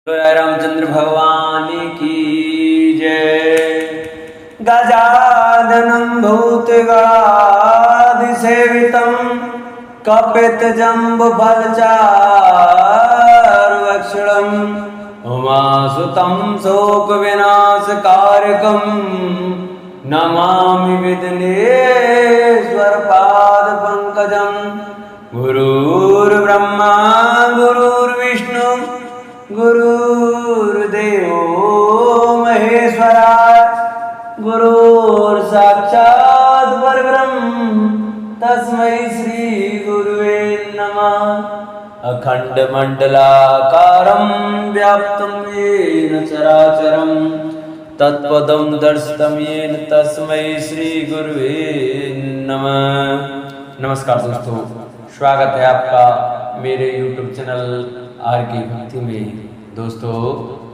जय रामचंद्र भगवान की जय। गजाननं भूतगादिसेवितं कपितजम्बुफलचारुभक्षणम् उमासुतं शोकविनाशकारकं नमामि विघ्नेश्वरपादपङ्कजं। गुरुर्ब्रह्मा गुरुर्विष्णु गुरुर्देवो महेश्वरा गुरुर्साक्षात् परब्रह्म तस्मै श्री गुरुवे नमः। अखण्डमण्डलाकारं व्याप्तं येन चराचरं तत्पदं दर्शितं येन तस्मै श्री गुरुवे नमः। नमस्कार दोस्तों, स्वागत है आपका मेरे YouTube चैनल आर की भक्ति में। दोस्तों,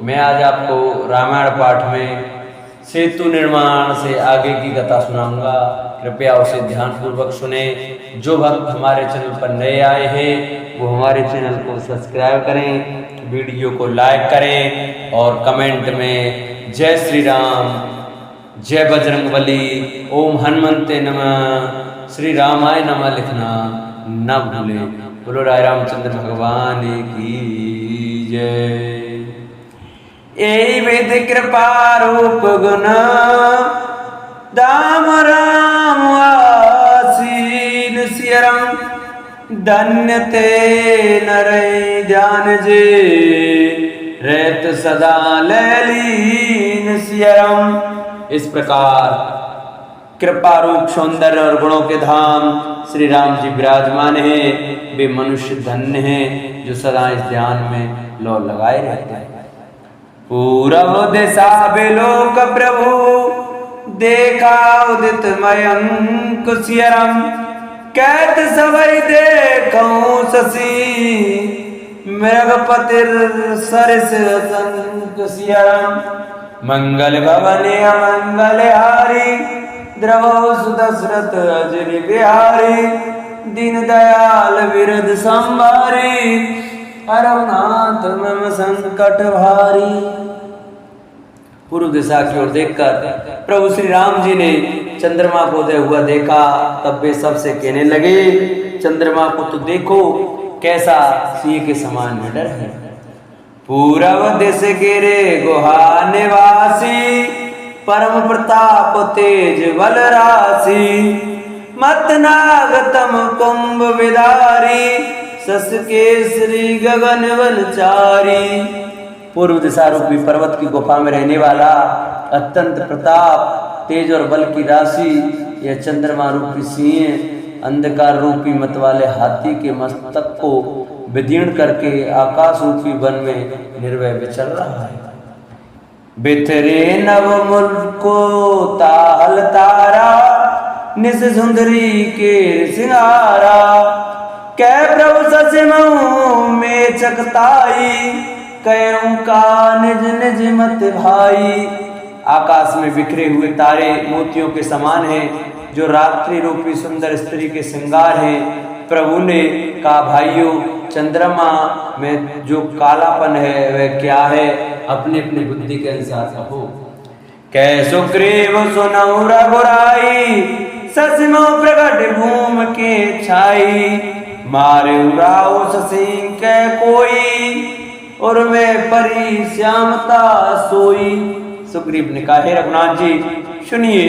मैं आज आपको रामायण पाठ में सेतु निर्माण से आगे की कथा सुनाऊंगा। कृपया उसे ध्यान पूर्वक सुने। जो भक्त हमारे चैनल पर नए आए हैं वो हमारे चैनल को सब्सक्राइब करें, वीडियो को लाइक करें और कमेंट में जय श्री राम, जय बजरंगबली, ओम हनुमंते नमः, श्री रामाय नमः लिखना न भूलें। बोलो राय रामचंद्र भगवान की जय। यही विधि कृपा रूप गुण दाम राम आसीन सियरम धन्य ते नरै जान जे रहत सदा लैलीन सियरम। इस प्रकार कृपा रूप सौंदर्य और गुणों के धाम श्री राम जी विराजमान हैं। वे मनुष्य धन्य हैं जो सदा इस ध्यान में लो लगाए रहते हैं। पूरब दिशा बिलोक प्रभु देखा उदित मयंक सियरम कैत सबई देखऊं शशि मृगपतिर सरिस असंक सियरम। मंगल भवने अमंगल हारी द्रवो सुदशरथ अजरि बिहारी दीन दयाल विरद संभारी अरनाथ मम संकट भारी। पूर्व दिशा की ओर देखकर प्रभु श्री राम जी ने चंद्रमा को उदय हुआ देखा। तब वे सबसे कहने लगे, चंद्रमा को तो देखो कैसा सिंह के समान निडर है। पूरब दिश गिरे गुहा निवासी परम प्रताप तेज बल राशि मत नागतम कुंभ विदारी सस केसरी गगन बलचारी। पूर्व दिशा रूपी पर्वत की गुफा में रहने वाला अत्यंत प्रताप तेज और बल की राशि यह चंद्रमा रूपी सिंह अंधकार रूपी मत वाले हाथी के मस्तक को विदीर्ण करके आकाश रूपी वन में निर्भय विचर रहा है। बिथरे नव मुल्को ताहल तारा निस सुंदरी के सिंगारा कै प्रभु ससिमऊ में चकताई कयों का निज निज मत भाई। आकाश में बिखरे हुए तारे मोतियों के समान हैं जो रात्रि रूपी सुंदर स्त्री के श्रृंगार हैं। प्रभु ने कहा, भाइयों, चंद्रमा में जो कालापन है वह क्या है? अपनी अपनी बुद्धि के अनुसार कहो। कै सुग्रीव सुनऊ रघुराई ससिमो प्रगट भूम के छाई मारे उराओ शशि कै कोई और मैं परी श्यामता सोई। सुग्रीव ने कहा, हे रघुनाथ जी सुनिए,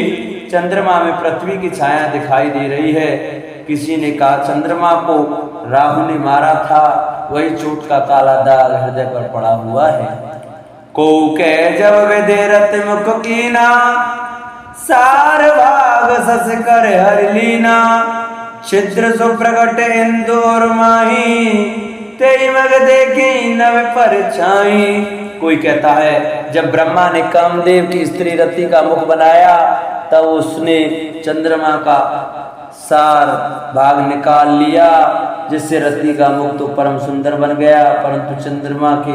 चंद्रमा में पृथ्वी की छाया दिखाई दे रही है। किसी ने कहा, चंद्रमा को राहु ने मारा था, वही चोट का काला दाग हृदय पर पड़ा हुआ है। को कह जब विदेरत मुख कीना सार भाग सस कर हर लीना छिद्र सुप्रगट इंदौर माही तेई मग देखी नव पर छाई। कोई कहता है, जब ब्रह्मा ने कामदेव की स्त्री रति का मुख बनाया तब उसने चंद्रमा का सार भाग निकाल लिया, जिससे रति का मुख तो परम सुंदर बन गया, परंतु चंद्रमा के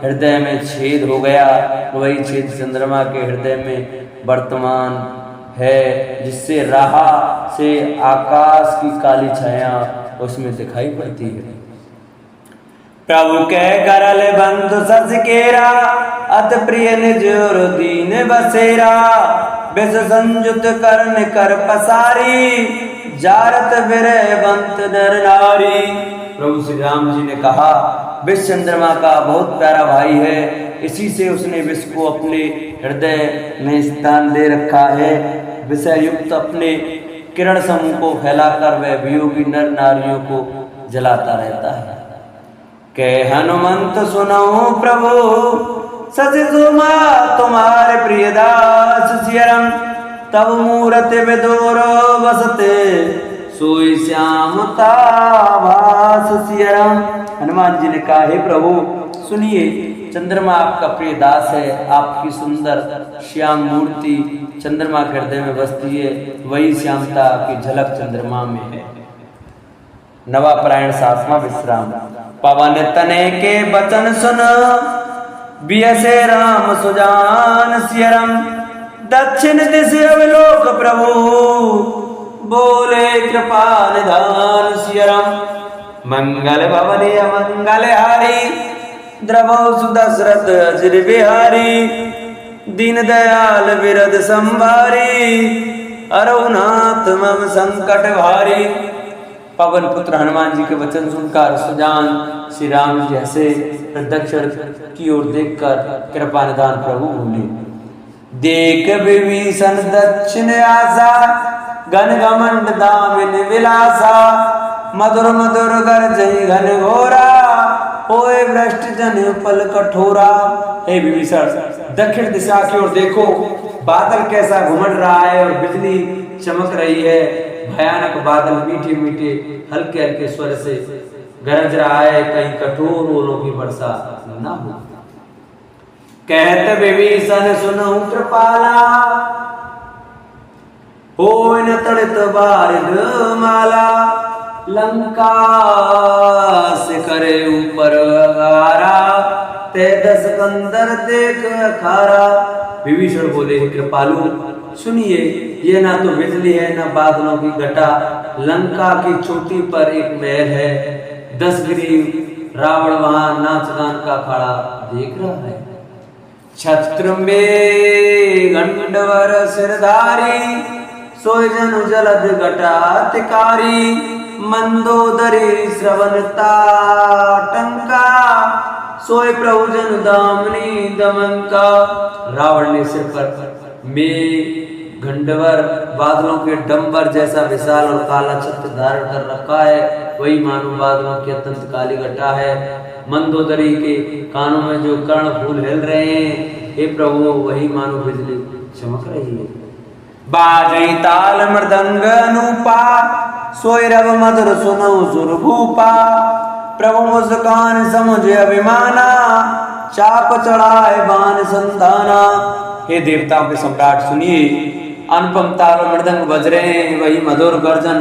हृदय में छेद हो गया। वही छेद चंद्रमा के हृदय में वर्तमान है, जिससे राह से आकाश की काली छाया उसमें दिखाई पड़ती है। प्रभु के करल बंधु सस केरा, अत प्रिय निज और दीन बसेरा। विष संयुत कर्ण कर पसारी, जारत विरह बंत नर नारी। प्रभु श्री राम जी ने कहा, विष चंद्रमा का बहुत प्यारा भाई है, इसी से उसने विष को अपने हृदय में स्थान दे रखा है। विषय युक्त अपने किरण समूह को फैलाकर वह वियोगी नर नारियों को जलाता रहता है। कह हनुमंत सुनो प्रभु, सच सुमा तुम्हारे प्रियदास सियरम। तब मूरत विदुर बसते, सोई श्याम भास सियरम। हनुमान जी ने कहा, हे प्रभु सुनिए, चंद्रमा आपका प्रिय दास है, आपकी सुंदर श्याम मूर्ति चंद्रमा के हृदय में बसती है, वही श्यामता की झलक चंद्रमा में है। नवापरायण 7वां विश्राम। पवन तने के बचन सुन, बियसे राम सुजान सियरम। दक्षिण दिश अवलोक प्रभु, बोले कृपा निधान सियरम। मंगल भवने मंगल हारी, द्रवौ सुदशरथ अजिर बिहारी। दीन दयाल विरद संभारी, अरुनाथ मम संकट भारी। पवन पुत्र हनुमान जी के वचन सुनकर सुजान श्री राम जी हंसे, दक्षिण की ओर देखकर कृपा निधान प्रभु बोले। देख विभीषण दक्षिण आशा, घन घमंड दामिन विलासा। मधुर मधुर गर्जई घन घोरा, होए भ्रष्ट जन पल कठोरा। हे विभीषण, दक्षिण दिशा की ओर देखो, बादल कैसा घुमड़ रहा है और बिजली चमक रही है। भयानक बादल मीठे मीठे हल्के हल्के स्वर से गरज रहा है, कहीं कठोर ओलों की वर्षा न हो। कहत विभीषण सुनहु कृपाला, होय न तड़ित बारिद माला। लंका से करे ऊपर आरा, ते दस कंदर देख अखारा। विभीषण बोले, कृपालु सुनिए, ये ना तो बिजली है न बादलों की घटा। लंका की चोटी पर एक महल है, 10 ग्रीव रावण वहां नाच गान का अखाड़ा देख रहा है। छत्र में गंडवर सिरधारी, सोय जनु जलद घटा तिकारी। मंदोदरी श्रवणता टंका, सोय प्रभु जन दामनी दमंका। रावण ने सिर पर में गंडवर बादलों के डंबर जैसा विशाल और काला छत्र धारण कर रखा है, वही मानो बादलों की अत्यंत काली घटा है। मंदोदरी के कानों में जो कर्ण फूल हिल रहे हैं, हे प्रभु वही मानो बिजली चमक रही है। बाजई ताल मृदंग अनूपा, सोई रव मधुर सुनो सुरभूपा। प्रभु मुस्कान समुझ अभिमाना, चाप चढ़ाए बाण संधाना। हे देवताओं के सम्राट सुनिए, अनुपम ताल और मृदंग बज रहे हैं, वही मधुर गर्जन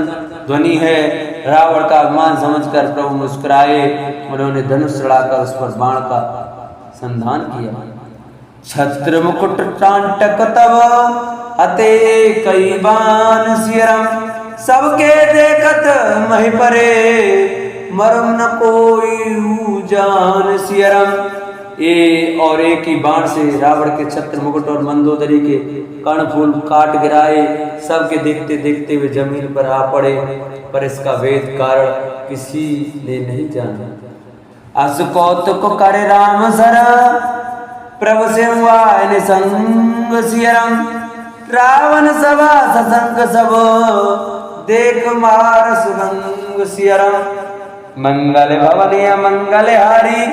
ध्वनि है। रावण का अभिमान समझकर प्रभु मुस्कुराए, उन्होंने धनुष चढ़ाकर उस पर बाण का संधान किया। छत्र मुकुट टांटक तब, अते कई बाण सियरम। सबके देखत महि परे, मरम न कोई जान सियरम। और एक ही बाण से रावण के छत्र मुकुट और मंदोदरी के कर्णफूल काट गिराए। सबके देखते देखते वे जमीन पर आ पड़े, पर इसका वेद कारण किसी ने नहीं जाना। अस कौतुक करे राम सर, प्रभु से हुआ संग सियरम। रावण सभा ससंग सब, देख मार सुरंग सियरम। मंगल भवनिया मंगल हारी,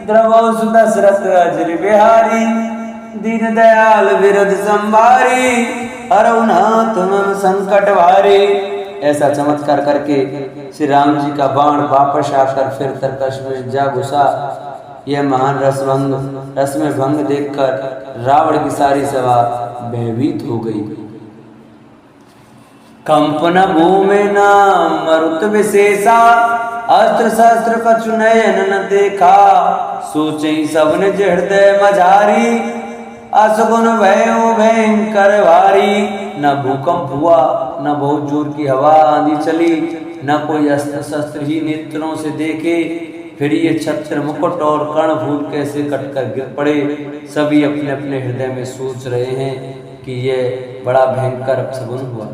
द्रवौ सुदशरथ अजिर बिहारी। दीन दयाल विरद संभारी, अरुनाथ मम संकट भारी। ऐसा चमत्कार करके श्री राम जी का बाण वापस आकर फिर तरकश में जा घुसा। यह महान रस में भंग देखकर रावण की सारी सभा भयभीत हो गई। कंपन भूमि न मरुत विशेषा, अस्त्र शस्त्र कछु नयन न देखा। सोचे सबने हृदय मझारी, असगुन भयो भयंकर भारी। न भूकंप हुआ, न बहुत जोर की हवा आंधी चली, न कोई अस्त्र शस्त्र ही नेत्रों से देखे। फिर ये छत्र मुकुट और कर्णभूत कैसे कटकर गिर पड़े। सभी अपने अपने हृदय में सोच रहे हैं कि ये बड़ा भयंकर अपशगुन हुआ।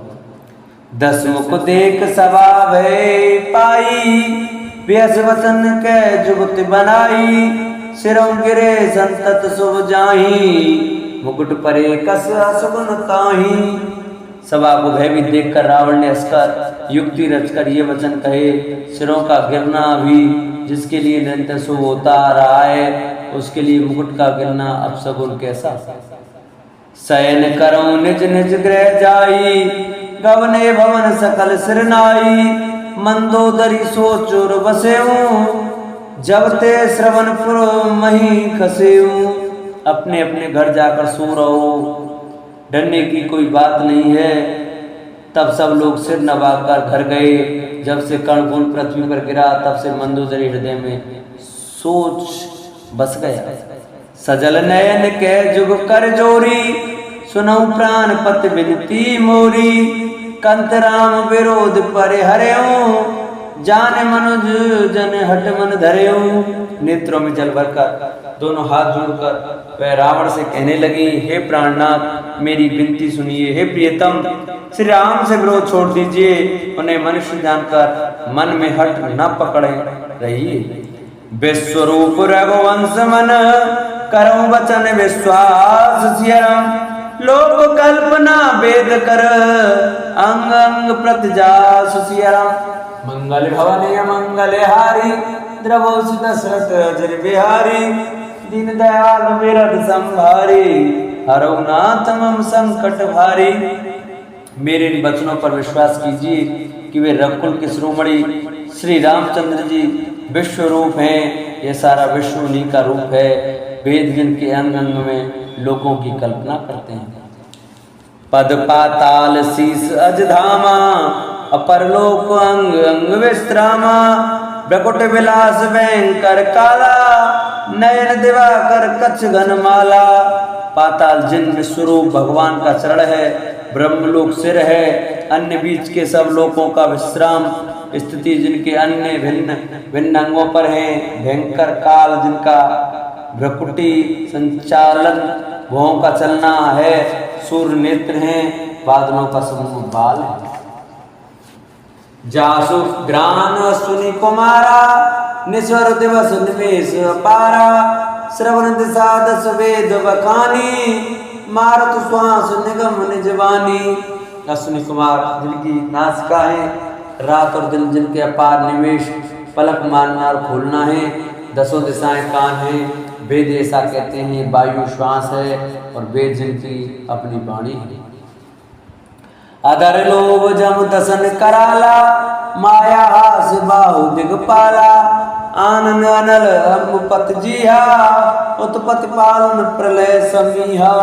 10 मुख देख सभा भय पाई, व्यस वचन के जुगत बनाई। सिरों गिरे संतत शुभ जाही, मुकुट परे कस असगुन ताही। सभा को भयभीत देखकर रावण ने हंसकर युक्ति रचकर ये वचन कहे, सिरों का गिरना भी जिसके लिए निरंतर शुभ होता आ रहा है, उसके लिए मुकुट का गिरना अपशगुन कैसा। शयन करो निज निज गृह जाई, गवने भवन सकल सिरनाई। मंदोदरी सोचुर बसेऊं, जब ते श्रवणपुर मही खसेऊं। अपने अपने घर जाकर सो रहो, डरने की कोई बात नहीं है। तब सब लोग सिर नवाकर घर गए। जब से कर्णपूर्ण पृथ्वी पर गिरा, तब से मंदोदरी हृदय में सोच बस गया। सजल नयन के जुग कर जोरी, सुनऊ प्राण पति बिनती मोरी। कंत राम विरोध पर हरेऊ, जाने मनुज जन हट मन धरेऊ। नेत्रों में जल भरकर दोनों हाथ जोड़कर वह रावण से कहने लगी, हे प्राणनाथ मेरी विनती सुनिए। हे प्रियतम श्री राम से विरोध छोड़ दीजिए, उन्हें मनुष्य जानकर मन में हट न पकड़े रहिए। विश्वरूप रघुवंश मन करो वचन विश्वास सियरम। लोक कल्पना वेद कर अंग अंग प्रतिजास सियरम। मंगल भवन मंगल हारी, द्रवोसु दशरथ अजर बिहारी। दीन दयाल विरद संभारी, हरौ नाथ मम संकट भारी। मेरे इन वचनों पर विश्वास कीजिए कि वे रघुकुल के शिरोमणि श्री रामचंद्र जी विश्व रूप हैं। यह सारा विश्व उन्हीं का रूप है। वेद जिनके अंग अंग में लोगों की कल्पना करते हैं। पद पाताल शीस अजधामा, अपरलोक अंग अंग विश्रामा। ब्रकुट विलास भयंकर काला, नयन दिवाकर कच्छ घनमाला। पाताल जिन विश्वरूप भगवान का चरण है, ब्रह्मलोक सिर है, अन्य बीच के सब लोकों का विश्राम स्थिति जिनके अन्य भिन्न भिन्न अंगों पर है। भयंकर काल जिनका भ्रकुटी संचालन भुवों का चलना है। सूर्य नेत्र हैं, बादलों का समूह बाल है। जासु ग्रान सुनि कुमारा, निस्वर दिवस निमेष पारा। श्रवण दिशा दस वेद बखानी, मारत श्वास निगम निजवानी। अश्विनी कुमार जिनकी नासिका है, रात और दिन जिनके अपार निमेष पलक मारना और खोलना है। दसों दिशाएं कान है। वेद ऐसा कहते हैं वायु श्वास है, और वेद जिनकी अपनी वाणी है। अदर लोभ जम दसन कराला, माया हास बाहु दिगपाला। आनन अनल अम्बुपत जीहा, उत्पत्ति पालन प्रलय समीहा।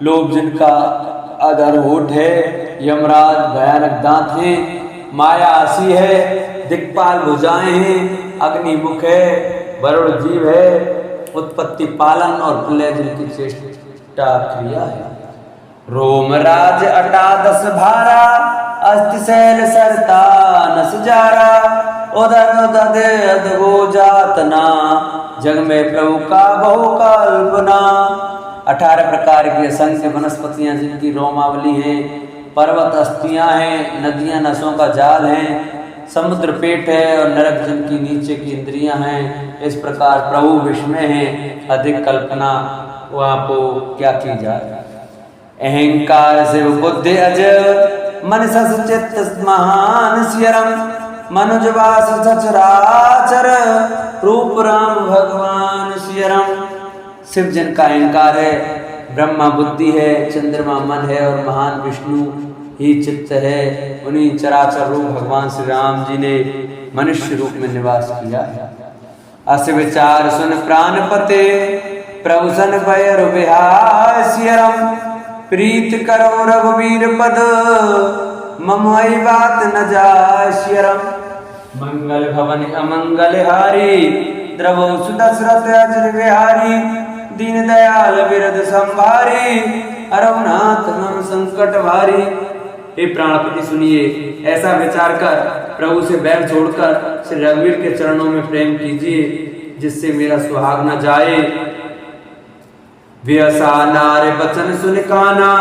लोभ जिनका अधर होठ है, यमराज भयानक दांत हैं। माया आसी है, दिक्पाल भुजाएं हैं। अग्नि मुख है, वरुण जीव है। उत्पत्ति पालन और प्रलय जिनकी चेष्टा क्रिया है। रोम राज अटादस भारा, अस्ति शैल सरता नस जारा। उदर ददे अदगो जातना, जग में प्रभु का बहु कल्पना। 18 प्रकार की असंख्य वनस्पतियां जिनकी रोमावली है। पर्वत अस्थियां हैं, नदियां नसों का जाल है। समुद्र पेट है, और नरक जिनकी नीचे की इंद्रियां हैं। इस प्रकार प्रभु विस्मय है, अधिक कल्पना वहाँ को क्या की जाए। अहंकार से बुद्धि अज, मन सस चित्त महान सियरम। मनुज वास सचराचर, रूप राम भगवान सियरम। शिव जिनका अहंकार है, ब्रह्मा बुद्धि है, चंद्रमा मन है, और महान विष्णु ही चित्त है। उन्हीं चराचर रूप भगवान श्री राम जी ने मनुष्य रूप में निवास किया है। अस विचार सुन प्राणपते, प्रभु सन भयर विहार सियरम। प्रीत करो रघुवीर पद, ममोई बात न जाय सियरम। मंगल भवन अमंगल हारी, द्रवो सुदशरथ अजर बिहारी। दीन दयाल विरद संभारी, अरवनाथ मम संकट भारी। हे प्राणपति सुनिए, ऐसा विचार कर प्रभु से बैर छोड़कर श्री रघुवीर के चरणों में प्रेम कीजिए, जिससे मेरा सुहाग न जाए। व्यसा नारे बचन सुन काना,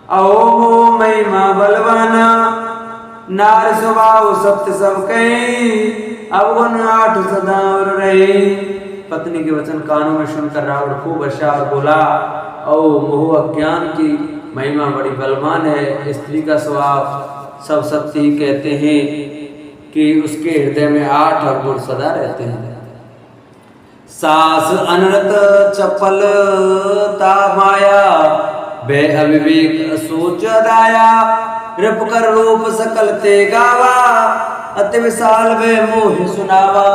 अहो मो महिमा बलवाना। नार स्वभाव सत्य सब कहे, अवगुण 8 सदा और रहे। पत्नी के वचन कानों में सुनकर रावण खूब हंसा और बोला, ओ मोह अज्ञान की महिमा बड़ी बलवान है। स्त्री का स्वभाव सब सत्य ही कहते हैं कि उसके हृदय में 8 अवगुण सदा रहते हैं। सास अनरत चपलता माया, वे अविवेक सोच दाया। रिप कर रूप सकल ते गावा, अति विशाल वे मोह सुनावा।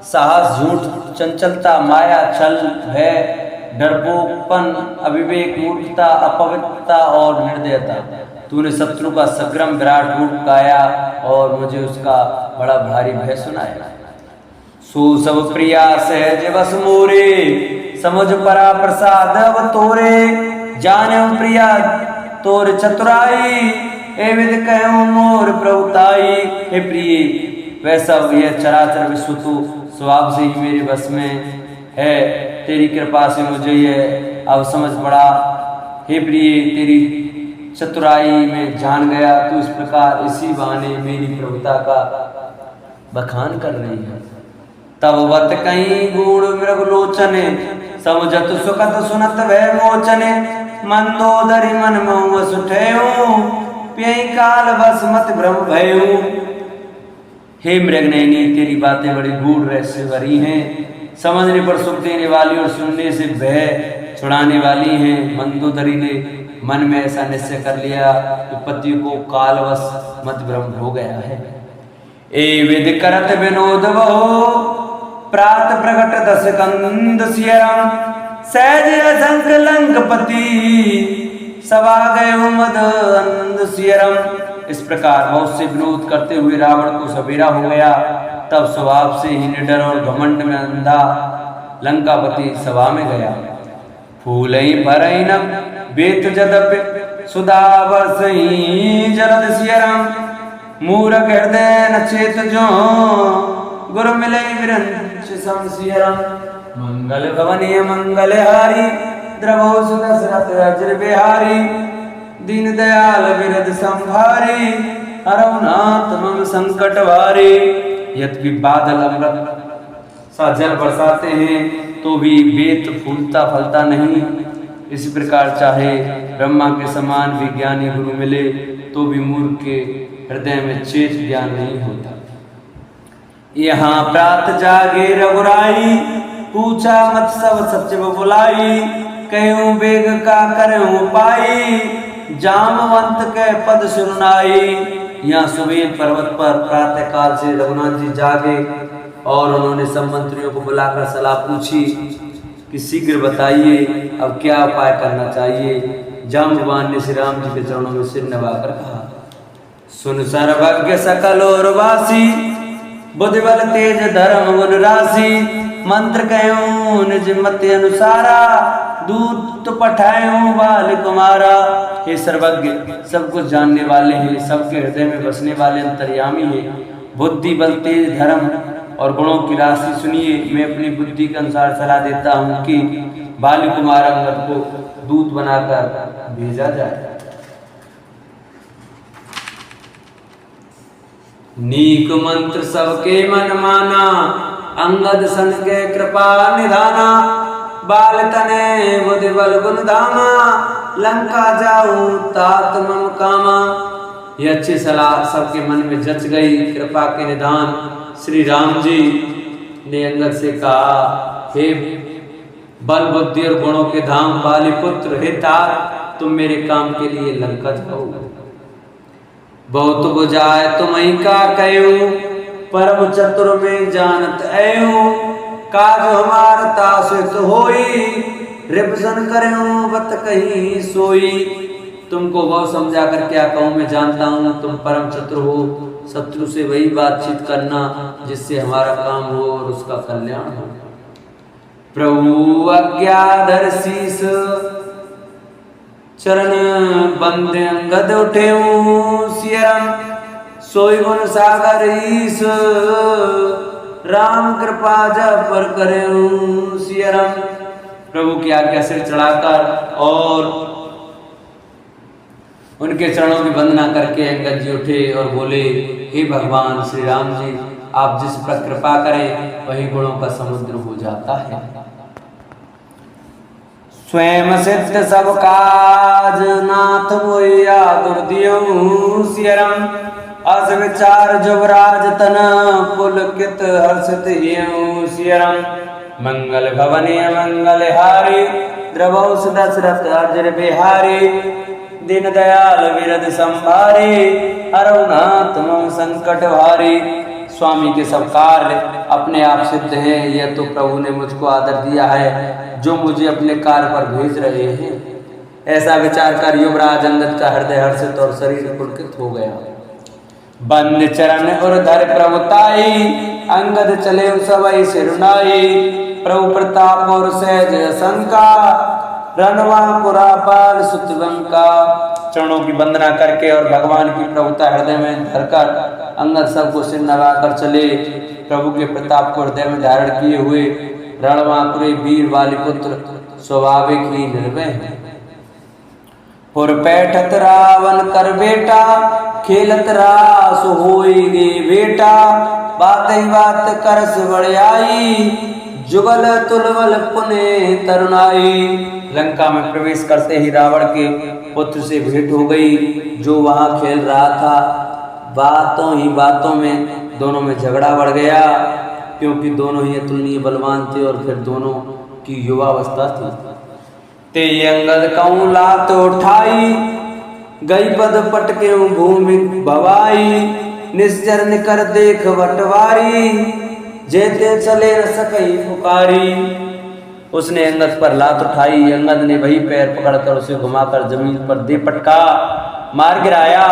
साहस, झूठ, चंचलता, माया, छल, भय, डरपोकपन, अविवेक, मूर्खता, अपवित्रता और निर्दयता। तूने शत्रु का सग्रम विराट रूप गाया और मुझे उसका बड़ा भारी भय सुनाया। सो सब प्रिया सहज बस मोरे, समझ परा प्रसाद अब तोरे। जाने प्रिया तोर चतुराई, ए विद कहूं मोर प्रभुताई। हे प्रिय, वैसा यह चराचर विश्व तो स्वभाव से ही मेरे बस में है। तेरी कृपा से मुझे यह अब समझ पड़ा। हे प्रिय, तेरी चतुराई में जान गया। तू इस प्रकार इसी बहाने मेरी प्रभुता का बखान कर रही है। तब वत कहीं गुण मृगलोचने, समझत सुखत सुनत भय मोचने। मंदोदरी मन मऊ सुठेऊ, प्यई काल बस मत भ्रम भयऊ। हे मृगनयनी, तेरी बातें बड़ी गूढ़ रहस्य भरी हैं, समझने पर सुख देने वाली और सुनने से भय छुड़ाने वाली हैं। मंदोदरी ने मन में ऐसा निश्चय कर लिया कि पति को कालवश मत भ्रम हो गया है। ए विद करत विनोद बहु, प्रात प्रगट दस कंद सियरम। सहज असंक लंकपति, सवा गए मद अंद सियरम। इस प्रकार बहुत से विरोध करते हुए रावण को सवेरा हो गया। तब स्वभाव से ही निडर और घमंड में अंधा लंकापति सभा में गया। फूलई भरई न बेत जदपि, सुधा बरसई जलद सियरम। मूरख हृदय न चेत जो, गुरु मिले विरंच समसियरम। मंगल भवनीय मंगल हारी, द्रवो सुदशरथ अजर बिहारी। दीन दयाल विरद संभारी, हरहुनाथ मम संकट भारी। यद्यपि बादल अमृत सा जल बरसाते हैं तो भी बेत फूलता फलता नहीं। इसी प्रकार चाहे ब्रह्मा के समान भी ज्ञानी गुरु मिले तो भी मूर्ख के हृदय में चेत ज्ञान नहीं होता। यहाँ प्रात जागे रघुराई, पूछा मत सब सचिव बुलाई। कहूँ बेग का करूँ पाई, जामवंत के पद सुनाई। यहाँ सुमेध पर्वत पर प्रातः काल से रघुनाथ जी जागे और उन्होंने सब मंत्रियों को बुलाकर सलाह पूछी कि शीघ्र बताइए अब क्या उपाय करना चाहिए। जाम्बवान ने श्री राम जी के चरणों में सिर नवाकर कहा, सुन सर्वज्ञ सकल और वासी, बुद्धि बल तेज धर्म गुण राशि। मंत्र कहूँ निज मत अनुसारा, दूत पठाऊं बाल कुमारा। हे सर्वज्ञ, सब कुछ जानने वाले हैं, सबके हृदय में बसने वाले अंतर्यामी हैं। बुद्धि बल तेज धर्म और गुणों की राशि सुनिए। मैं अपनी बुद्धि के अनुसार सलाह देता हूँ कि बाल कुमार अंगद को दूत बनाकर भेजा जाए। नीक मंत्र सबके मन माना, अंगद सन के कृपा निधाना। बाल तने बुद्धि बल गुण धामा, लंका जाऊं तात मम कामा। ये अच्छी सलाह सबके मन में जच गई। कृपा के निधान श्री राम जी ने अंगद से कहा, हे बल बुद्धि और गुणों के धाम बाली पुत्र, हे तात, तुम मेरे काम के लिए लंका जाओ। बहुत बुझाए तुम्हीं का कहूं, परम चतुर में जानत ऐऊं। काज हमार तासित होई, रिपसन करूं बत कहीं सोई। तुमको बहुत समझा कर क्या कहूं, मैं जानता हूं तुम परम चतुर हो। शत्रु से वही बातचीत करना जिससे हमारा काम हो और उसका कल्याण हो। प्रभु आज्ञाधर शीस चरण बंदे अंगद उठे सियरम सोई गुण सागर ईस राम कृपा जब पर करे सियरम। प्रभु की आज्ञा सिर चढ़ाकर और उनके चरणों की वंदना करके अंगद जी उठे और बोले, हे भगवान श्री राम जी, आप जिस पर कृपा करें वही गुणों का समुद्र हो जाता है। स्वयं सिद्ध सब काज नाथ मोया दुर्दियों सियरम अस विचार जुबराज तन पुलकित हर्षित हियों सियरम। मंगल भवने मंगल हारी द्रवौ दशरथ अजर बिहारी दीन दयाल विरद संभारे हरनाथ मम संकट भारी। स्वामी के सब कार्य अपने आप सिद्ध हैं, यह तो प्रभु ने मुझको आदर दिया है जो मुझे अपने कार्य पर भेज रहे हैं। ऐसा विचार कर युवराज अंगद का हृदय हर्षित और शरीर पुलकित हो गया। बंद चरण और धर प्रभुताई अंगद चले सबई सिरुनाई। प्रभु प्रताप और सहज शंका रनवा कुरापाल सुतवंका। चरणों की वंदना करके और भगवान की प्रभुता हृदय में धरकर अंगद सबको सिर नवाकर चले। प्रभु के प्रताप को हृदय में धारण किए हुए रणवाकुरे वीर वाली पुत्र स्वाभाविक ही निर्भय। पुर बैठत रावण कर बेटा खेलत रास होई गे बेटा। बात ही बात करस बड़ाई जुगल तुलवल पुने तरुणाई। लंका में प्रवेश करते ही रावण के पुत्र से भेंट हो गई जो वहां खेल रहा था। बातों ही बातों में दोनों में झगड़ा बढ़ गया क्योंकि दोनों ही अतुलनीय बलवान थे और फिर दोनों की युवावस्था थी। ते अंगद कहूं लात उठाई गई पद पटके भूमि भवाई। निश्चर निकर देख बटवारी जेते चले न सकई पुकारी। उसने अंगद पर लात उठाई। अंगद ने वही पैर पकड़कर उसे घुमाकर जमीन पर दे पटका मार गिराया।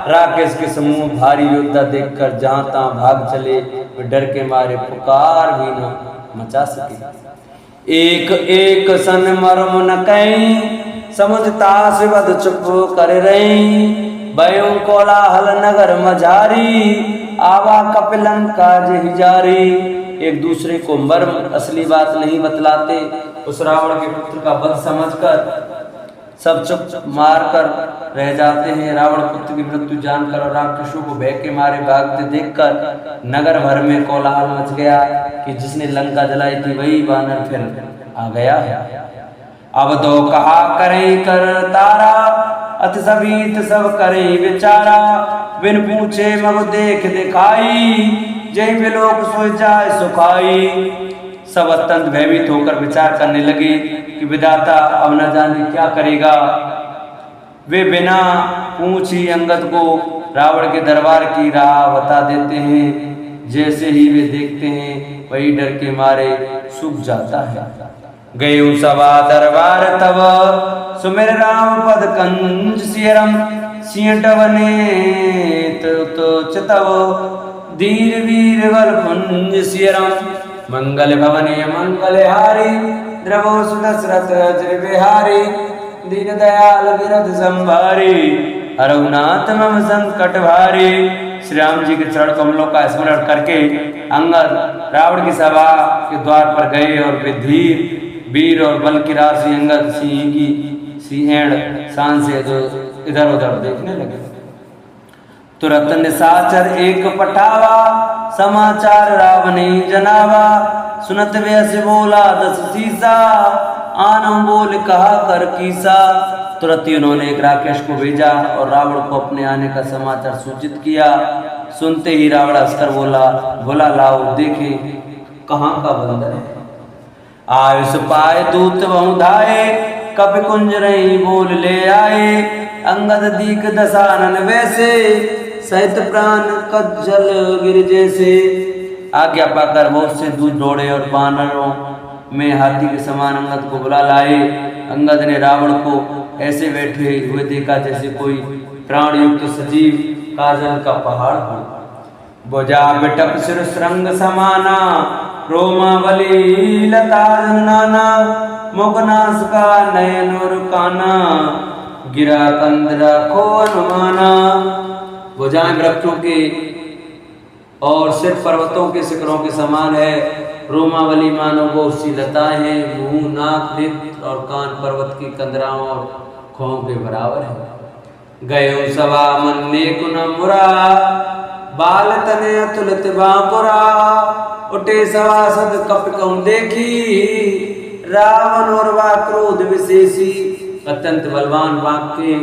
राकेश के समूह भारी योद्धा देखकर जहां तहां भाग चले। वे डर के मारे पुकार भी न मचा सके। एक एक सन मरम न कहीं समझता सिवद चुप कर रही। बयों कोलाहल नगर मझारी आवा कपिलन काज ही जारी। एक दूसरे को मर्म असली बात नहीं बतलाते। उस रावण के पुत्र का वध समझकर सब चुप मार कर रह जाते हैं। रावण पुत्र की मृत्यु जानकर और राक्षसों को भय के मारे भागते देखकर नगर भर में कोलाहल मच गया कि जिसने लंका जलाई थी वही वानर फिर आ गया है। अब तो कहा करें कर तारा अथ सभी सब करें विचारा। बिन पूछे मग देख दिखाई जय बिलोक सो जाए सुखाई। सब अत्यंत भयभीत होकर विचार करने लगे कि विधाता अब न जाने क्या करेगा। वे बिना पूछी अंगद को रावण के दरबार की राह बता देते हैं। जैसे ही वे देखते हैं वही डर के मारे सूख जाता है। गये सभा दरबार तब सुमेर राम पद कंज सियरम। सियटवने तो चितव धीर वीर वर कुंज सियरम। मंगल भवने मंगल हारी द्रवो सुदशरथ अजर बिहारी। दीन दयाल विरद संभारी हरनाथ मम संकट भारी। श्री राम जी के चरण कमलों का स्मरण करके अंगद रावण की सभा के द्वार पर गए और वे धीर वीर और बल की राशि अंगद सिंह की सिंहण शान से इधर उधर देखने लगे। तुरंत निशाचर एक पठावा समाचार रावणी जनावा। सुनत व्यस बोला दस सीसा आनो बोल कहा कर कीसा। तुरंत उन्होंने एक राकेश को भेजा और रावण को अपने आने का समाचार सूचित किया। सुनते ही रावण हंसकर बोला लाओ देखे कहाँ का बंदर है। आयुष पाए दूत बहुधाए कपि कुंज रही बोल ले आए। अंगद दीक दशानन वैसे सहित प्राण कज्जल गिर जैसे। आज्ञा पाकर वो उससे दूर दौड़े और बानरों में हाथी के समान अंगद को बुला लाए। अंगद ने रावण को ऐसे बैठे हुए देखा जैसे कोई प्राण युक्त सजीव काजल का पहाड़ हो। भुजा बिटप सिर श्रृंग समाना रोमावली लता नाना। मुखनास का नयन और काना गिरा कंदरा को अनुमाना। भुजाएं वृक्षों के और सिर पर्वतों के शिखरों के समान है। रोमावली मानो वो सी लताएं हैं। मुंह नाक नेत्र और कान पर्वत की कंदराओं और खों के बराबर है। गयो सवा मन ने कुनमुरा बाल तने अतुलित बापुरा। उठे सवासद कपिकौ देखी रावण और वा क्रोध विशेषी। अत्यंत बलवान वाक्य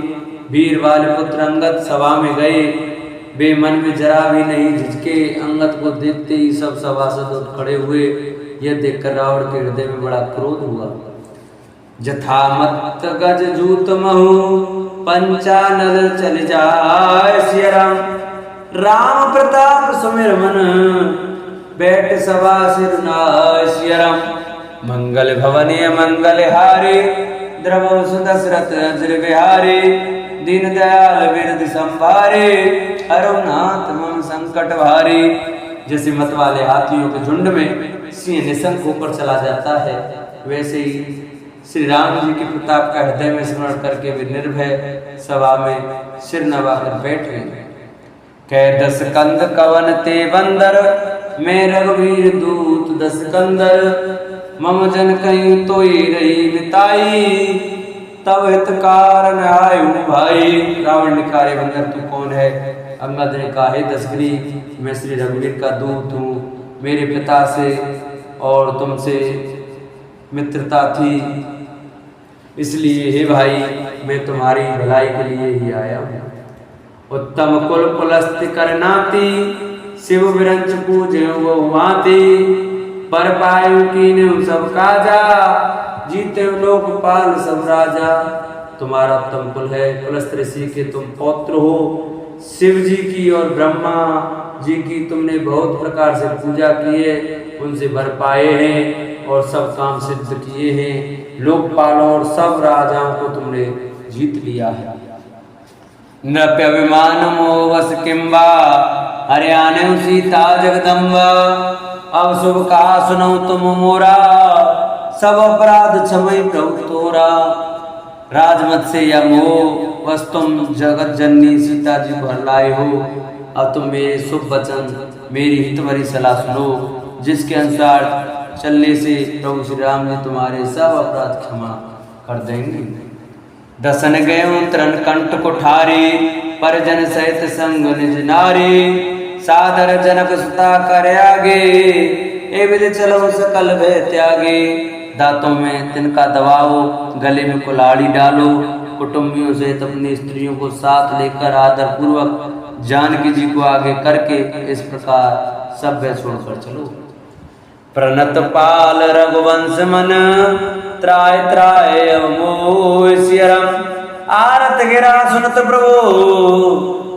वीर वाले पुत्र अंगद सभा में गए। वे मन में जरा भी नहीं झिझके। अंगद को देखते ही सब सभासद उठ खड़े हुए। यह देखकर रावण के हृदय में बड़ा क्रोध हुआ। जथा मत गज जूत महु पंचानल चल जाय सिया राम। राम प्रताप सुमिर मन बैठ सभा सिर नाय सिया राम। मंगल भवने मंगल हारे द्रवो सुदशरथ अजर बिहारी। दीन दयाल बिरद संभारे अरुनाथ मम संकट भारी। जैसे मत वाले हाथियों के झुंड में सिंह निशंक होकर चला जाता है, वैसे ही श्री राम जी के प्रताप का हृदय में स्मरण करके वे निर्भय सभा में सिर नवाकर बैठ गए। कह दस कंद कवन ते बंदर मैं रघुवीर दूत दस कंदर। मम जन कहीं तो रही मिताई तब हित कारण आयु भाई। रावण ने कहा रे बंदर तू कौन है? अंगद ने कहा हे दशग्री मैं श्री रघुवीर का दूत हूँ। मेरे पिता से और तुमसे मित्रता थी, इसलिए हे भाई मैं तुम्हारी भलाई के लिए ही आया हूँ। उत्तम कुल कुलस्ति करनाती शिव विरंच पूजे वो माती। पर पायु कीन्यु सब काजा जीते लोकपाल सब राजा। तुम्हारा उत्तम कुल है, कुलस्थ ऋषि के तुम पौत्र हो। शिव जी की और ब्रह्मा जी की तुमने बहुत प्रकार से पूजा की है, उनसे भर पाए हैं और सब काम सिद्ध किए हैं। लोकपालों और सब राजाओं को तुमने जीत लिया है। नृप्यभिमान मोवस किंबा हरियाणे सीता जगदम्बा। अब शुभ का सुनो तुम मोरा सब अपराध क्षमय प्रभु तोरा। राजमत से या मोह बस तुम जगत जननी सीता जी को हरलाए हो। अब तुम मेरे शुभ वचन मेरी हितवरी सलाह सुनो, जिसके अनुसार चलने से प्रभु श्री राम जी तुम्हारे सब अपराध क्षमा कर देंगे। दसन गए तरण कंठ कुठारी परिजन सहित संग निज नारी। सादर जनक सुता कर आगे ए विधि चलो सकल भय त्यागे। दांतों में तिनका दबाओ गले में कुल्हाड़ी डालो। कुटुंबियों सहित अपनी स्त्रियों को साथ लेकर आदर पूर्वक जानकी जी को आगे करके इस प्रकार सब भय छोड़कर चलो। प्रणत पाल रघुवंश मन त्राय त्राय अवमोह सियरम। आरत गिरा सुनत प्रभु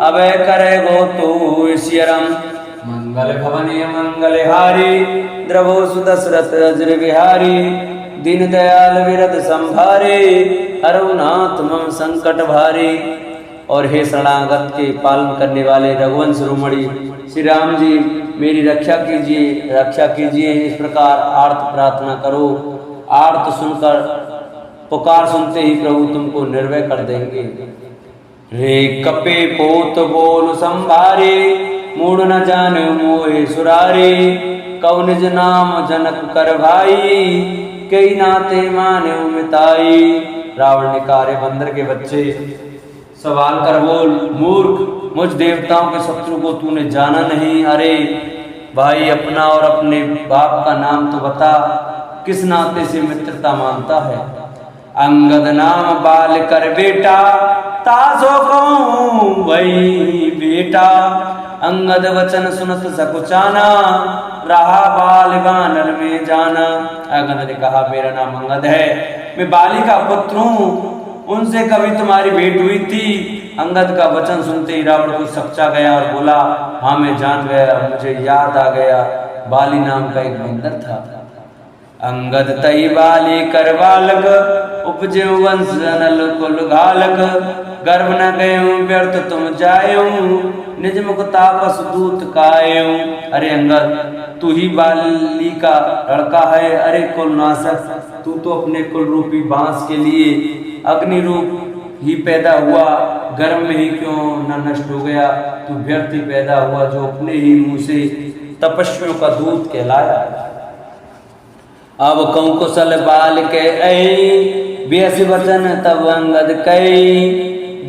अभय करे गो तो सियरम। मंगल भवने मंगल हारी द्रवो सुदशरथ अजर बिहारी। दीन दयाल विरद संभारे अरुनाथ मम संकट भारी। और हे शरणागत के पालन करने वाले रघुवंश रोमणी श्री राम जी मेरी रक्षा कीजिए। इस प्रकार आर्त प्रार्थना करो। आर्त सुनकर पुकार सुनते ही प्रभु तुमको निर्भय कर देंगे। रे कपे पोत बोल संभारे मूड न जाने मोहे सुरारे। कौ निज नाम जनक कर भाई कई नाते माने मिताई। रावण ने कहा रे बंदर के बच्चे सवाल कर बोल मूर्ख, मुझ देवताओं के शत्रु को तूने जाना नहीं। अरे भाई अपना और अपने बाप का नाम तो बता, किस नाते से मित्रता मानता है। अंगद नाम बाल कर बेटा तासो कहूं वही बेटा। अंगद वचन सुनत सकुचाना रहा बाल गानल में जाना। अंगद ने कहा मेरा नाम अंगद है, मैं बाली का पुत्र हूँ, उनसे कभी तुम्हारी भेंट हुई थी। अंगद का वचन सुनते ही रावण को सच्चा गया और बोला हाँ मैं जान गया, मुझे याद आ गया, बाली नाम का एक बंदर था। अंगद तई बाली कर बालक उपजे वंश जनल कुल घालक। गर्भ न गयो व्यर्थ तुम जायो निज मुख तापस दूत कायो। अरे अंगद तू ही बाली का लड़का है। अरे कुल नाशक, तू तो अपने कुल रूपी बांस के लिए अग्नि रूप ही पैदा हुआ, गर्भ में ही क्यों न नष्ट हो गया? तू व्यर्थ ही पैदा हुआ जो अपने ही मुंह से तपस्वियों का दूत कहलाया। अब कहूँ कुशल बाल के ऐ बेस वचन तब अंगद कई,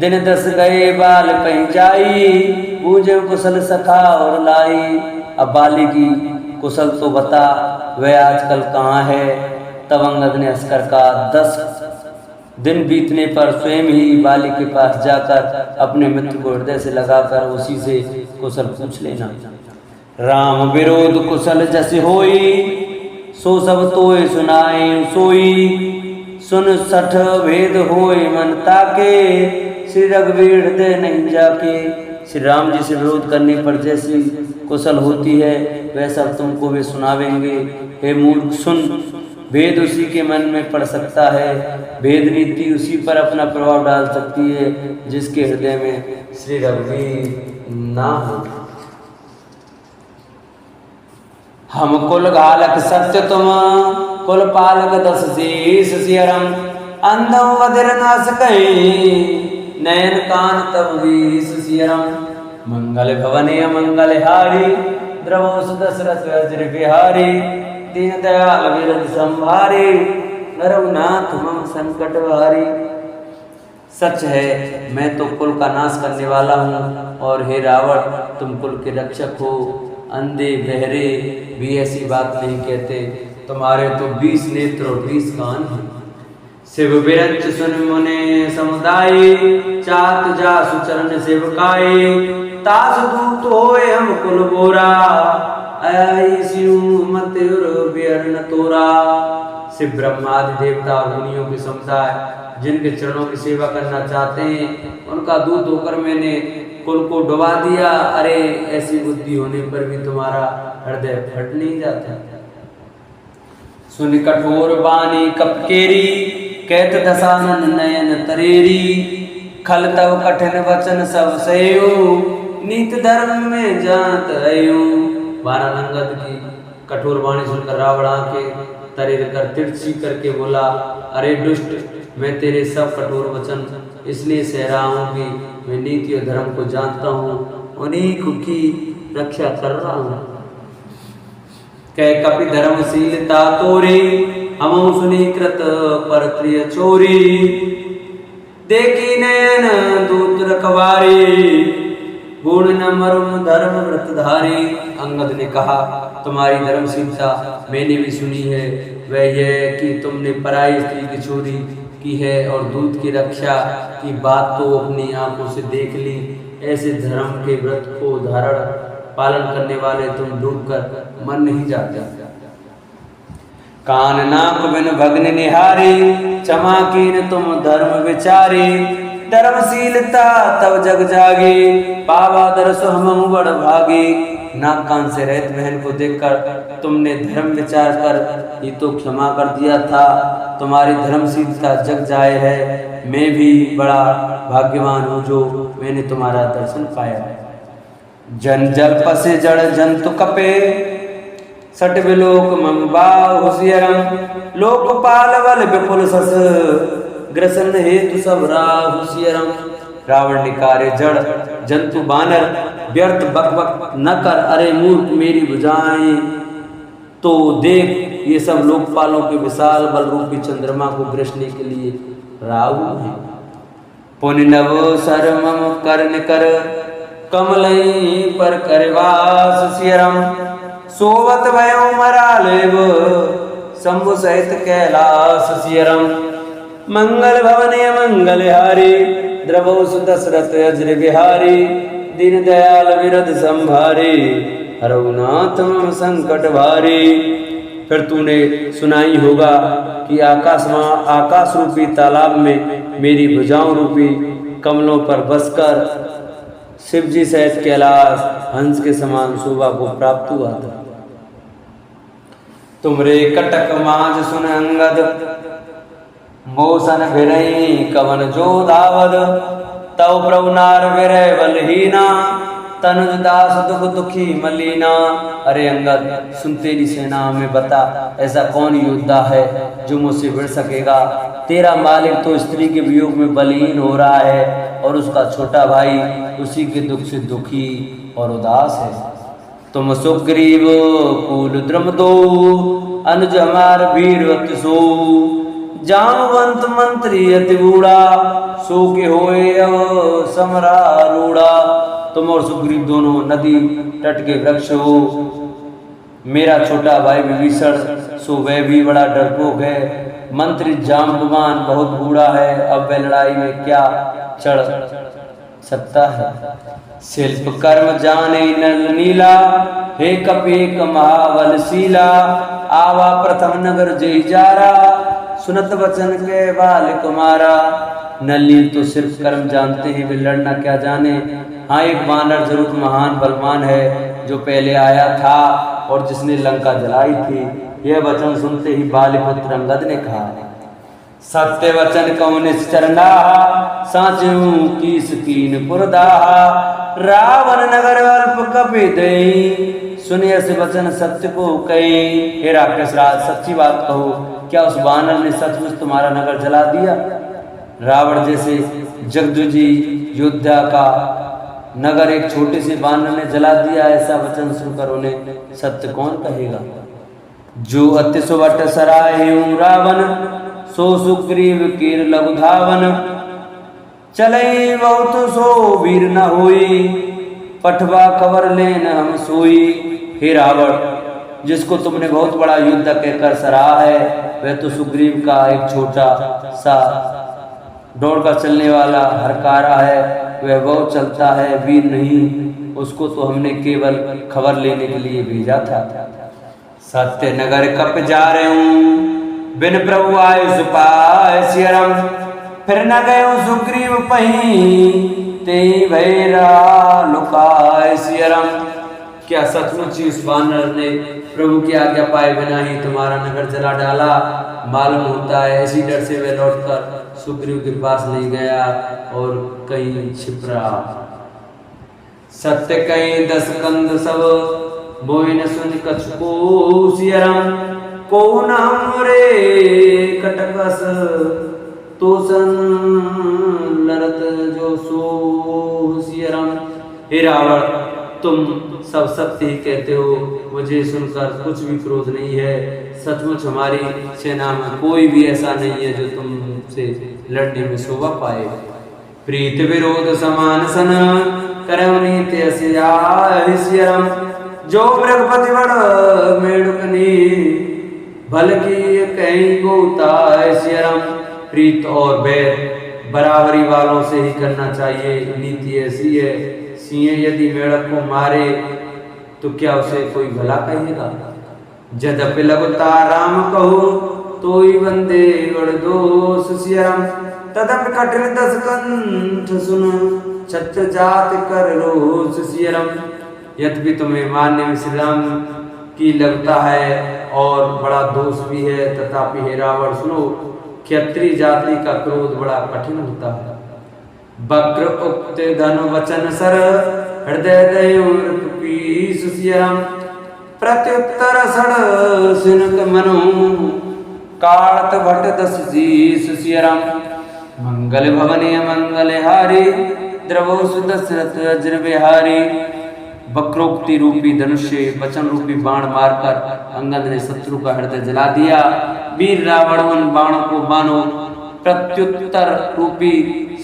दिन 10 गए बाल कहीं जाई, पूजे कुशल सखा और लाई। अब बाली की कुशल तो बता, वह आजकल कहाँ है? तब अंगद ने हंसकर कहा, 10 दिन बीतने पर स्वयं ही बाली के पास जाकर अपने मित्र को हृदय से लगाकर उसी से कुशल पूछ लेना। राम विरोध कुशल जैसे होई, सो सब तोय सुनाए सोई, सुन 60 भेद होए मन ताके, श्री रघुवीर हृदय नहीं जाके। श्री राम जी से विरोध करने पर जैसी कुशल होती है वैसा तुमको वे सुनावेंगे। हे मूर्ख सुन, भेद उसी के मन में पड़ सकता है, भेद नीति उसी पर अपना प्रभाव डाल सकती है जिसके हृदय में श्री रघुवीर ना हो। हम कुल घालक सत्य तुम, कुल पालक 10 शीस सियरम, अंधम बधिर नाश कहीं, नयन कान तब वीस सियरम। मंगल भवने मंगल हारी, द्रवो दशरथ वज्र बिहारी, दीन दयाल विरद संभारी, रघुनाथ मम संकट हारी। सच है मैं तो कुल का नाश करने वाला हूँ, और हे रावण तुम कुल के रक्षक हो। अंधे बहरे भी ऐसी बात नहीं कहते, तुम्हारे तो 20 नेत्र और 20 कान हैं। शिव विरच सुन मुने समुदाय, चात जासु चरण सेवकाय, तास दूत होए हम कुल बोरा, मत तोरा। शिव ब्रह्मा आदि देवता और मुनियों के समुदाय जिनके चरणों की सेवा करना चाहते हैं, उनका दूत होकर मैंने कुल को डुबा दिया। अरे ऐसी बुद्धि होने पर भी तुम्हारा हृदय फट नहीं जाता। सुन कठोर बानी कपकेरी, कहत दशानन नयन तरेरी, खल तब कठिन वचन सब सयो, नीत धर्म में जात आयो। बारह अंगद की कठोर वाणी सुनकर रावण आंखें तरेर कर तिरछी करके बोला, अरे दुष्ट, मैं तेरे सब कठोर वचन इसलिए सह रहा हूँ कि मैं नीति और धर्म को जानता हूँ, उन्हीं की रक्षा कर रहा हूँ। कह कपि धर्मशीलता तोरी, हम सुनी कृत पर प्रिय चोरी, देखी नयन दूत रखवारी, गुण न मरुम धर्म व्रतधारी। अंगद ने कहा, तुम्हारी धर्मशीलता मैंने भी सुनी है, वह यह कि तुमने पराई स्त्री की चोरी की है और दूत की रक्षा की बात तो अपनी आंखों से देख ली। ऐसे धर्म के व्रत को धारण पालन करने वाले तुम डूब कर मन नहीं जाते। कान नाक बिन भग्न निहारी, क्षमा कीन तुम धर्म विचारी, धर्मशीलता तब जग जागी, पावा दरस हम बड़ भागी। नाक कान से रहित बहन को देखकर तुमने धर्म विचार कर ही तो क्षमा कर दिया था। तुम्हारी धर्मशीलता जग जाए है, मैं भी बड़ा भाग्यवान हूँ जो मैंने तुम्हारा दर्शन पाया। जन जल पसे जड़ जंतु कपे, सट विलोक मम बाहुसियरम, लोकपाल बल विपुल सस, ग्रसन हेतु सब राहुसियरम। रावण ने कार्य जड़ जंतु बानर व्यर्थ बक बक न कर, अरे मूर्ख मेरी भुजाएं तो देख, ये सब लोकपालों के विशाल बल रूपी चंद्रमा को ग्रसने के लिए राहु है। पुण्य नव सर मम कर्ण कर, कमलई पर करवास सियरम, सोवत भयो मरालेव, शंभु सहित कैलाश सियरम। मंगल भवने मंगल हारी, द्रवो दशरथ अज्र बिहारी, दीन दयाल विरद संभारी, रघुनाथ मम संकट भारी। फिर तूने सुनाई होगा कि आकाश रूपी तालाब में मेरी भुजाओं रूपी कमलों पर बसकर शिव जी सहित कैलाश हंस के समान शोभा को प्राप्त हुआ था। तुमरे कटक माज सुन अंगद, मोसन भिरई कवन जो धावद, तव प्रभु नार विरय बलहीना, तनुज दास दुख दुखी मलीना। अरे अंगद, सुन तेरी सेना में बता, ऐसा कौन योद्धा है जो मुझसे भिड़ सकेगा? तेरा मालिक तो स्त्री के वियोग में बलहीन हो रहा है और उसका छोटा भाई उसी के दुख से दुखी और उदास है। तुम सुग्रीव कुल द्रुम दो अनुज हमार वीर अति सो जामवंत मंत्री अति बूढ़ा सो के होए समरा रूढ़ा। तुम और सुग्रीव दोनों नदी तट के वृक्ष हो। मेरा छोटा भाई विभीषण सो वह भी बड़ा डरपोक है। मंत्री जाम्बवान बहुत बूढ़ा है, अब वह लड़ाई में क्या चढ़ सकता है। शिल्प कर्म जाने नल नीला हे कपीक महाबलशीला आवा प्रथम नगर जय जारा सुनत वचन के बाल कुमारा। नलिनी तो सिर्फ कर्म जानते हैं, वे लड़ना क्या जाने। हाँ, एक वानर जरूर महान बलवान है जो पहले आया था और जिसने लंका जलाई थी। यह वचन सुनते ही बालीपुत्र अंगद ने कहा, सत्य वचन कौन निश्चरना साचू की सकीन पुरदाहा रावण नगर अल्प कपि दई सुनिए से वचन सत्य को कही। हे राक्षस राज, सच्ची बात कहो, क्या उस वानर ने सचमुच तुम्हारा नगर जला दिया? रावण जैसे जगदुजी योद्धा का नगर एक छोटे से वानर ने जला दिया, ऐसा वचन सुनकर उन्हें सत्य कौन कहेगा। जो अति सुवट सराय रावण सो सुग्रीव कीर लघु धावन चले बहुत सो वीर न होई पठवा खबर लेन हम सोई। हे रावण, जिसको तुमने बहुत बड़ा युद्ध कहकर सराहा है वह तो सुग्रीव का एक छोटा सा दौड़कर चलने वाला हरकारा है। वह बहुत चलता है, वीर नहीं। उसको तो हमने केवल खबर लेने के लिए भेजा था। सत्य नगर कप जा रहे हूँ बिन प्रभु आय सुपाय सियरम फिर न गयो सुग्रीव पही ते भैरा लुकाय सियरम। क्या सचमुच इस वानर ने प्रभु की आज्ञा पाए बिना ही तुम्हारा नगर जला डाला? मालूम होता है इसी डर से वह लौटकर सुग्रीव के पास नहीं गया और कहीं छिप रहा। सत्य कहीं 10 कंद सब बोई न सुन कछुको सियरम को हमरे कटकस तो सन लड़त जो सो सियरम। हे रावण, तुम सब सत्य ही कहते हो, मुझे सुनकर कुछ भी क्रोध नहीं है। सचमुच हमारी सेना में कोई भी ऐसा नहीं है जो तुमसे लड़ने में शोभा पाए। प्रीत विरोध समान सन करवनीति सियरम जो बृहस्पति बड़ मेढ़कनी भल की कहीं गोताय सियरम। प्रीत और बैर बराबरी वालों से ही करना चाहिए। नीति ऐसी है, सिंह यदि मेढक को मारे तो क्या उसे कोई भला कहेगा। जदपि लगता राम कहो तो ही बंदे बड़ दोष सियरम तदपि कठिन 10 कंठ सुन छत्र जात कर रोष सियरम। यद्यपि तुम्हें मानने में श्री राम की लगता है और बड़ा दोष भी है, तथापि हे रावण सुनो, क्षत्रिय जाति का क्रोध बड़ा कठिन होता है। वक्र उक्त धन वचन सर हृदय दयोपीस सियरम प्रत्युत्तर सड़ सिनक मनु काड़त भट 10 शीस सियरम। मंगल भवने मंगल हारी द्रवो सुदशरथ अज्र बिहारी। वक्रोक्ति रूपी धनुष्य वचन रूपी बाण मारकर अंगद ने शत्रु का हृदय जला दिया। वीर रावण उन बाणों को मानो प्रत्युत्तर रूपी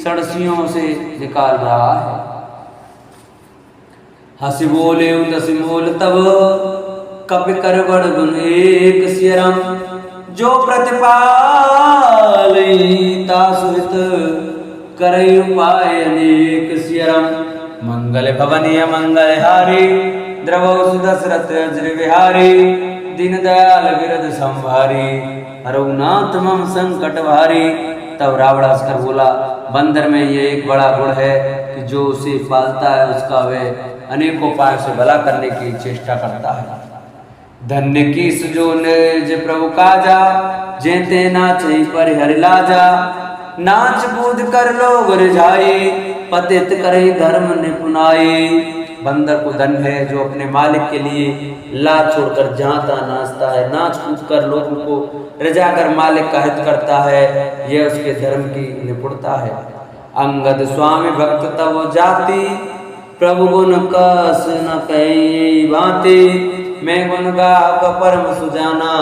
सड़सियों से निकाल रहा है। हंसी बोले उदस मोल तब कपि कर बड़ गुण एक सियरम जो प्रतिपाल तासुहित करई उपाय अनेक सियरम। मंगल भवनीय मंगल हारी द्रवो सुदशरथ अज्र बिहारी दीन दयाल विरद संभारी रघुनाथ मम संकट भारी। तब रावण हंसकर बोला, बंदर में ये एक बड़ा गुण है कि जो उसे पालता है उसका वह अनेकों उपायों से भला करने की चेष्टा करता है। धन्य की सुजो निज प्रभु काजा जेते नाचई पर हरि लाजा नाच कूद कर लोग रिझाई पतित करे धर्म निपुनाई। बंदर को धन्य है जो अपने मालिक के लिए लात छोड़कर जहाँ तहाँ नाचता है, नाच कूद कर लोगों को रजा कर मालिक का हित करता है, यह उसके धर्म की निपुणता है। अंगद स्वामी भक्त तब जाति, प्रभु गुण कस न कई भांति, मैं गुण गा परम सुजाना,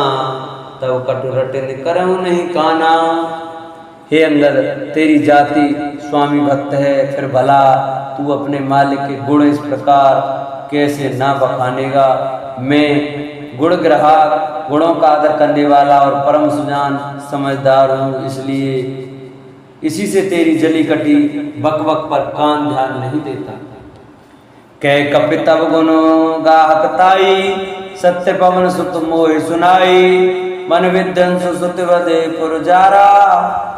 तब कटु रटिन करऊं नहीं काना। हे अंगद, तेरी जाति स्वामी भक्त है, फिर भला तू अपने मालिक के गुण इस प्रकार कैसे ना बखानेगा। मैं गुण ग्राहक, गुणों का आदर करने वाला और परम सुजान समझदार हूँ, इसलिए इसी से तेरी जली कटी बक बक पर कान ध्यान नहीं देता। कह कपित तब गुण गाहकताई, सत्य पवन सुत मोहि सुनाई, मन विध्वंस सुत वदे पुरजारा,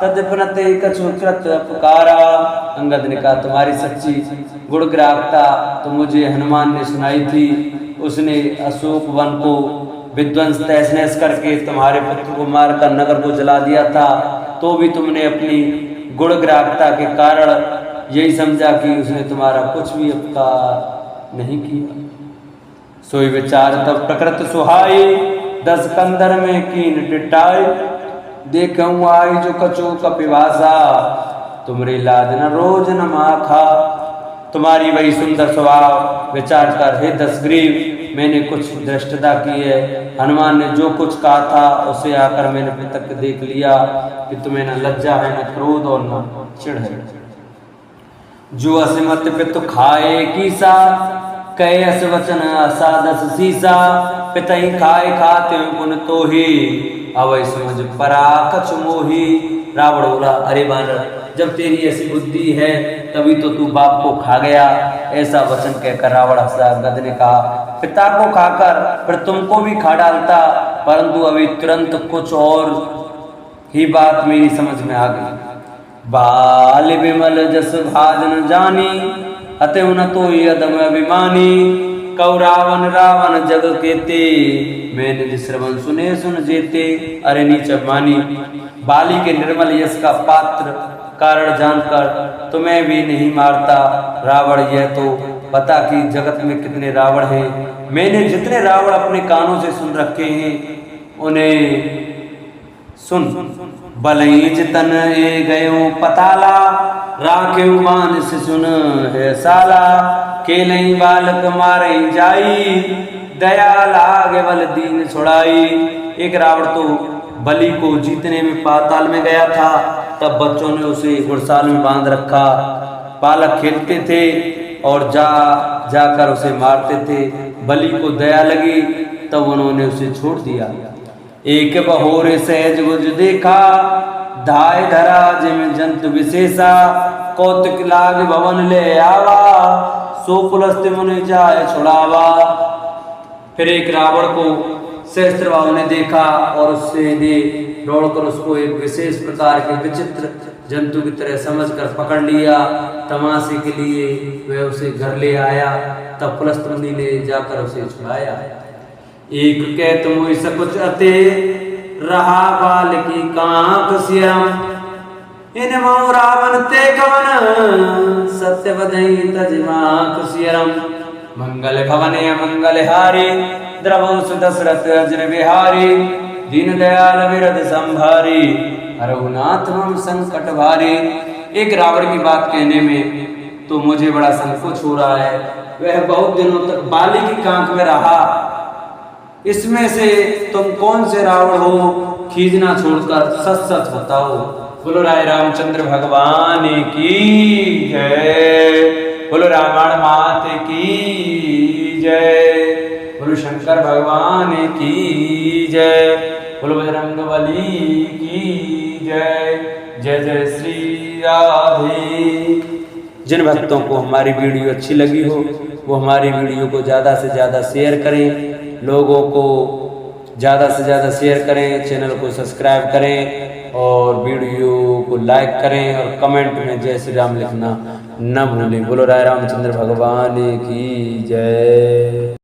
तदपनते कछु कृत पुकारा। अंगद ने कहा, तुम्हारी सच्ची गुण ग्राहकता तो मुझे हनुमान ने सुनाई थी। उसने अशोक वन को विध्वंस तहस नहस करके तुम्हारे पुत्र को मारकर नगर को जला दिया था, तो भी तुमने अपनी गुण ग्राहकता के कारण यही समझा कि उसने तुम्हारा कुछ भी उपकार नहीं किया। सोई विचार तब प्रकृत सुहाई, 10 कंदर में कीन टिटाई, देखूं आई जो कछु कपिवासा, तुमरी लाज न रोज न माखा। तुम्हारी वही सुंदर स्वभाव विचार कर हे दशग्रीव, मैंने कुछ दृष्टता की है। हनुमान ने जो कुछ कहा था उसे आकर मैंने प्रत्यक्ष देख लिया कि तुम्हें न लज्जा है, न क्रोध और न चिढ़ है। जो असिमत पितु खाए कीसा, कहे अस वचन असादस सीसा, पितई खाए खाते पुन तो ही, अवै समझ परा कछु मोही। रावण बोला, अरे बानर, जब तेरी ऐसी बुद्धि है तभी तो तू बाप को खा गया। ऐसा वचन कहकर रावण हंसा। गद ने कहा, पिता को खाकर फिर तुमको भी खा डालता, परंतु अभी तुरंत कुछ और ही बात मेरी समझ में आ गई। बाल विमल जस भाजन जानी, अतः न तो अदम अभिमानी, कौ रावण रावण जग केते, मैंने निज श्रवण सुने सुन जेते। अरे नीच अभिमानी, बाली के निर्मल यश का पात्र कारण जानकर तुम्हें भी नहीं मारता। रावण, यह तो पता कि जगत में कितने रावण हैं। मैंने जितने रावण अपने कानों से सुन रखे हैं उन्हें सुन। बलई जितन ए गयो पताला, राखे मान से सुन है साला, केलई बालक मारे जाई, दया लागे बल दीन छुड़ाई। एक रावण तो बलि को जीतने में पाताल में गया था, तब बच्चों ने उसे घुड़साल में बांध रखा। बालक खेलते थे और जाकर उसे मारते थे। बलि को दया लगी तब उन्होंने उसे छोड़ दिया। एक बहोरे सहज बुझ देखा, धाय धरा जिम जंतु विशेषा, कौतुक लाग भवन ले आवा, सो पुलस्त्य मुनि जाय छुड़ावा। फिर एक रावण को सहस्त्रबाहु ने देखा और उससे ने दौड़कर उसको एक विशेष प्रकार के विचित्र जंतु की तरह समझकर पकड़ लिया। तमाशे के लिए वह उसे घर ले आया। तब पुलस्त मुनि ने जाकर उसे छुड़ाया। एक कहत मोहि सकुच अते, रहा बाल की कांख सियम, इन मो रावण ते कवन, सत्य बधई तजमाख सियरम। मंगल भवने मंगल हारी, द्रवो दशरथ अजर बिहारी, दीन दयाल विरद संभारी, रघुनाथ मम संकट भारी। एक रावण की बात कहने में तो मुझे बड़ा संकोच हो रहा है। वह बहुत दिनों तक बाली की कांख में रहा। इसमें से तुम कौन से रावण हो, खींचना छोड़कर सच सच बताओ। बोलो राय रामचंद्र भगवान की जय, बोलो रावण मात की जय, बोलो शंकर भगवान की जय, बोलो बजरंगबली की जय। जय जय श्री राधे। जिन भक्तों को हमारी वीडियो अच्छी लगी हो वो हमारी वीडियो को ज़्यादा से ज़्यादा शेयर करें, लोगों को ज़्यादा से ज़्यादा शेयर करें, चैनल को सब्सक्राइब करें और वीडियो को लाइक करें और कमेंट में जय श्री राम लिखना न भूलें। बोलो राय रामचंद्र भगवान की जय।